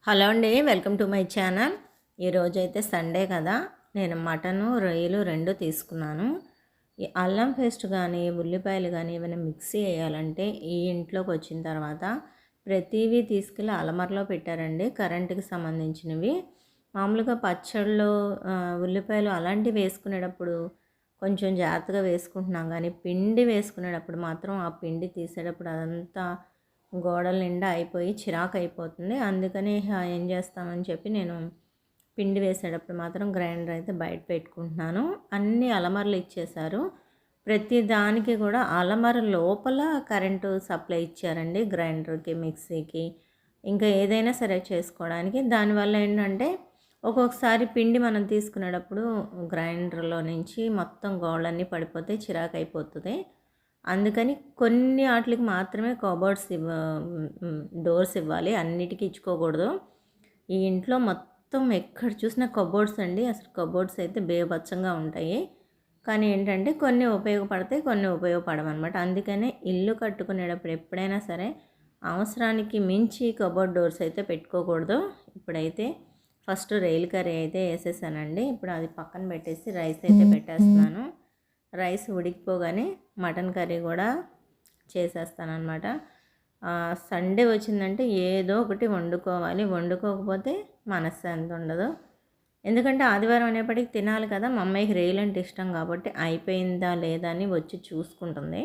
Hello అండి, welcome to my channel. ఈరోజైతే Sunday కదా, నేను మటను రొయ్యలు రెండు తీసుకున్నాను. ఈ అల్లం పేస్ట్ కానీ ఉల్లిపాయలు కానీ ఏమైనా మిక్సీ వేయాలంటే ఈ ఇంట్లోకి వచ్చిన తర్వాత ప్రతివీ తీసుకెళ్ళి అలమరలో పెట్టారండి, కరెంటుకి సంబంధించినవి. మామూలుగా పచ్చళ్ళు ఉల్లిపాయలు అలాంటివి వేసుకునేటప్పుడు కొంచెం జాగ్రత్తగా వేసుకుంటున్నాం, కానీ పిండి వేసుకునేటప్పుడు మాత్రం ఆ పిండి తీసేటప్పుడు అదంతా గోడల నిండా అయిపోయి చిరాకు అయిపోతుంది. అందుకని ఏం చేస్తామని చెప్పి నేను పిండి వేసేటప్పుడు మాత్రం గ్రైండర్ అయితే బయట పెట్టుకుంటున్నాను. అన్ని అలమరలు ఇచ్చేశారు. ప్రతి దానికి కూడా అలమర లోపల కరెంటు సప్లై ఇచ్చారండి, గ్రైండర్కి, మిక్సీకి, ఇంకా ఏదైనా సరే చేసుకోవడానికి. దానివల్ల ఏంటంటే ఒక్కొక్కసారి పిండి మనం తీసుకునేటప్పుడు గ్రైండర్లో నుంచి మొత్తం గోళ్ళన్నీ పడిపోతే చిరాకు అయిపోతుంది. అందుకని కొన్ని వాటికి మాత్రమే కబోర్డ్స్ డోర్స్ ఇవ్వాలి, అన్నిటికీ ఇచ్చుకోకూడదు. ఈ ఇంట్లో మొత్తం ఎక్కడ చూసినా కబోర్డ్స్ అండి. అసలు కబోర్డ్స్ అయితే బేభత్సంగా ఉంటాయి. కానీ ఏంటంటే కొన్ని ఉపయోగపడతాయి, కొన్ని ఉపయోగపడవన్నమాట. అందుకనే ఇల్లు కట్టుకునేటప్పుడు ఎప్పుడైనా సరే అవసరానికి మించి కబోర్డ్ డోర్స్ అయితే పెట్టుకోకూడదు. ఇప్పుడైతే ఫస్ట్ రైల్ కర్రీ అయితే వేసేసానండి. ఇప్పుడు అది పక్కన పెట్టేసి రైస్ అయితే పెట్టేస్తున్నాను. రైస్ ఉడికిపోగానే మటన్ కర్రీ కూడా చేసేస్తానన్నమాట. సండే వచ్చిందంటే ఏదో ఒకటి వండుకోవాలి, వండుకోకపోతే మనశ్శాంతి ఉండదు. ఎందుకంటే ఆదివారం అనేప్పటికి తినాలి కదా. మా అమ్మాయికి రైలు అంటే ఇష్టం కాబట్టి అయిపోయిందా లేదా అని వచ్చి చూసుకుంటుంది.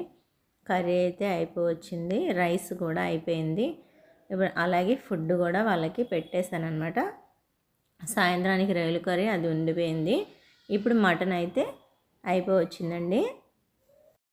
కర్రీ అయితే అయిపోవచ్చింది, రైస్ కూడా అయిపోయింది. ఇప్పుడు అలాగే ఫుడ్ కూడా వాళ్ళకి పెట్టేశానమాట. సాయంత్రానికి రైలు కర్రీ అది ఉండిపోయింది. ఇప్పుడు మటన్ అయితే అయిపోవచ్చిందండి.